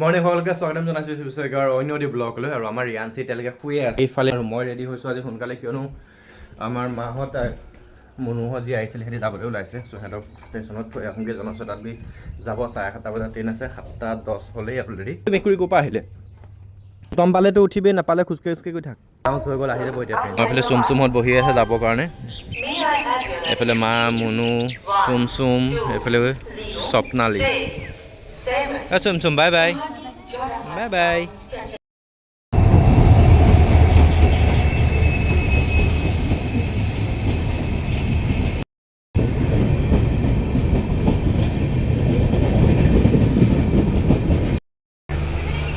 Morning সকলোকে স্বাগতম জনাইছোঁ শিৱসাগৰ অন্য এটি ব্লগলৈ। আৰু আমাৰ ৰিয়াঞ্চি এতিয়ালৈকে শুয়ে আছে এইফালে, আৰু মই ৰেডি হৈছোঁ আজি সোনকালে, কিয়নো আমাৰ মাহঁত মনোহৰ যি আহিছিলে সিহঁতি যাবলৈ ওলাইছে। চ' সিহঁতক ষ্টেচনত থৈ আহোঁগৈ। জনশতাব্দী যাব 7:30 বজাত ট্ৰেইন আছে, 7:10 হ'লেই অলৰেডি। মেকুৰী ক'ৰ পৰা আহিলে? গম পালেতো উঠিবি, নাপালে খোজকাঢ়ি গৈ থাক। চান্স হৈ গ'ল, আহি যাব এতিয়া ট্ৰেইন। এইফালে চুমচুমত বহি আছে যাবৰ কাৰণে। এইফালে মা, মুনু, চুমচুম, এইফালে Swapnali. চুমচুম bye bye bye bye.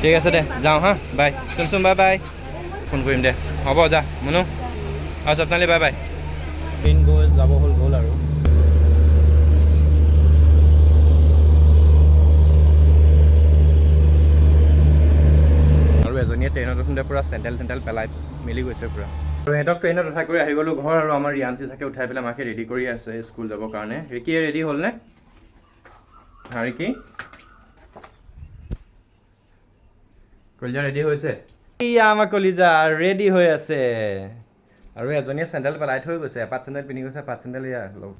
ঠিক আছে দে, যাওঁ হা, বাই। চুমচুম বাই বাই। ফোন কৰিম দে, হ'ব যা মুনু। আৰু স্বপ্নালী বাই বাই। ট্ৰেইন গৈ যাব গ'ল আৰু এজনীয়ে ট্ৰেইনত উঠোঁতে পূৰা চেণ্ডেল পেলাই মেলি গৈছে পূৰা। আৰু সিহঁতক ট্ৰেইনত উঠাই কৰি আহি গ'লোঁ ঘৰ। আৰু আমাৰ ৰিয়াঞ্চি চাকে উঠাই পেলাই মাকে ৰেডি কৰি আছে স্কুল যাবৰ কাৰণে। ৰিকিয়ে ৰেডি হ'লনে? হা ৰিকি? কলিজা ৰেডি হৈছে? এয়া আমাৰ কলিজা ৰেডি হৈ আছে। আৰু এজনীয়ে চেণ্ডেল পেলাই থৈ গৈছে, এপাত চেণ্ডেল পিন্ধি গৈছে, এপাত চেণ্ডেল এয়া লগ।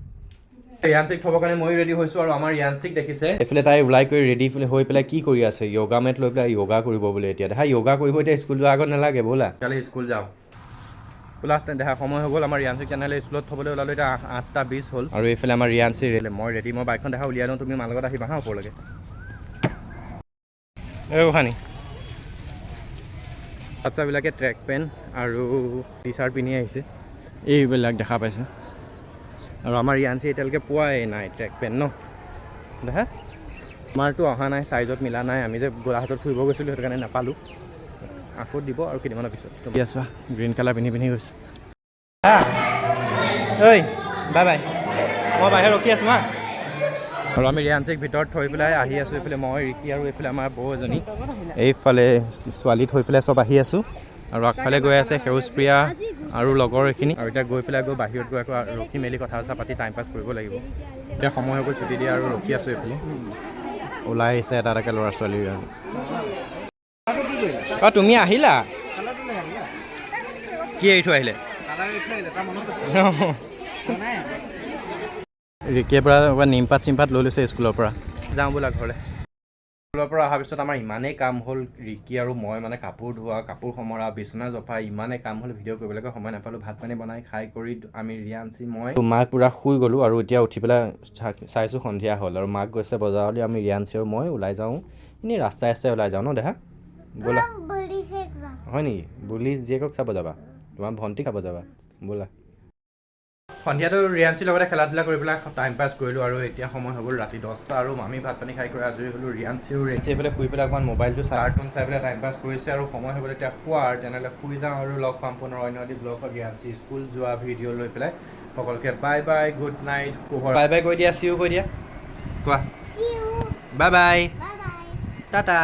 ৰিয়াঞ্চিক থ'বৰ কাৰণে ময়ো ৰেডি হৈছোঁ। আৰু আমাৰ ৰিয়াঞ্চিক দেখিছে এইফালে তাই ওলাই কৰি ৰেডি হৈ পেলাই কি কৰি আছে, য়োগা মেট লৈ পেলাই য়োগা কৰিব বোলে। এতিয়া দেখা য়োগা কৰিব, এতিয়া স্কুল যোৱাৰ আগত নালাগে, ব'লা কালি স্কুল যাওঁ বোলা। দেখা সময় হৈ গ'ল আমাৰ ৰিয়াঞ্চিক তেনেহ'লে স্কুলত থ'বলৈ ওলালোঁ। এতিয়া 8:20 হ'ল। আৰু এইফালে আমাৰ ৰিয়াঞ্চি মই ৰেডি। মই বাইকখন দেখা উলিয়াই লওঁ, তুমি মাৰ লগত আহিবা হা ওপৰলৈকে। এই গোসানী বাচ্চাবিলাকে ট্ৰেক পেণ্ট আৰু টি চাৰ্ট পিন্ধি আহিছে, এইবিলাক দেখা পাইছে। আৰু আমাৰ ৰিয়াঞ্চি এতিয়ালৈকে পোৱাই নাই ট্ৰেক পেণ্ট ন দেখা। আমাৰতো অহা নাই, চাইজত মিলা নাই। আমি যে গোলাঘাটত ফুৰিব গৈছিলোঁ সেইটো কাৰণে নাপালোঁ। আকৌ দিব আৰু কেইদিনমানৰ পিছত। চোৱা গ্ৰীণ কালাৰ পিন্ধি গৈছে। ঐ বাই বাই, মই বাহিৰত ৰখি আছোঁ হা। আৰু আমি ৰিয়াঞ্চিক ভিতৰত থৈ পেলাই আহি আছোঁ। এইফালে মই, ৰিকি আৰু এইফালে আমাৰ বৌ এজনী, এইফালে ছোৱালী থৈ পেলাই চব আহি আছোঁ। আৰু আগফালে গৈ আছে সেউজপ্ৰিয়া আৰু লগৰ এইখিনি। আৰু এতিয়া গৈ পেলাই বাহিৰত গৈ আকৌ ৰখি মেলি কথা চথা পাতি টাইম পাছ কৰিব লাগিব। এতিয়া সময় হৈ গ'ল ছুটি দিয়া আৰু ৰখি আছোঁ। এইফালে ওলাই আহিছে এটা এটাকৈ ল'ৰা ছোৱালী। আৰু তুমি আহিলা কি এৰি থৈ আহিলে? ৰিকিয়ে পৰা নিমপাত চিমপাত লৈ লৈছে স্কুলৰ পৰা। যাওঁ বোলা ঘৰলৈ। স্কুলৰ পৰা অহাৰ পিছত আমাৰ ইমানেই কাম হ'ল, ৰিকি আৰু মই মানে কাপোৰ ধোৱা, কাপোৰ সমৰা, বিচনা জপা, ইমানেই কাম হ'ল ভিডিঅ' কৰিবলৈকে সময় নাপালোঁ। ভাত পানী বনাই খাই কৰি আমি ৰিয়াঞ্চি মই মাক পূৰা শুই গ'লোঁ। আৰু এতিয়া উঠি পেলাই চাইছোঁ সন্ধিয়া হ'ল। আৰু মাক গৈছে বজাৰলৈ, আমি ৰিয়াঞ্চি আৰু মই ওলাই যাওঁ, এনেই ৰাস্তাই ওলাই যাওঁ ন দেখা। ব'লা। হয় নেকি? বুলি জীয়েকক চাব যাবা? তোমাৰ ভণ্টি খাব যাবা? ব'লা। সন্ধিয়াটো ৰিয়াঞ্চিৰ লগতে খেলা ধূলা কৰি পেলাই টাইম পাছ কৰিলোঁ। আৰু এতিয়া সময় হৈ গ'ল ৰাতি 10টা। আৰু আমি ভাত পানী খাই কৰি আজৰি হ'লোঁ। ৰিয়াঞ্চি এইফালে শুই পেলাই অকণমান মোবাইলটো কাৰ্টুন চাই পেলাই টাইম পাছ কৰিছে। আৰু সময় হৈ গ'ল এতিয়া শুৱাৰ। তেনেহ'লে শুই যাওঁ আৰু লগ পাম পুনৰ অন্য এটি ব্লগত ৰিয়াঞ্চি স্কুল যোৱা ভিডিঅ' লৈ পেলাই। সকলোকে bye bye, good night, শুভৰ bye bye কৈ দিয়া, চিও কৈ দিয়া, কোৱা বাই বাই, টাটা।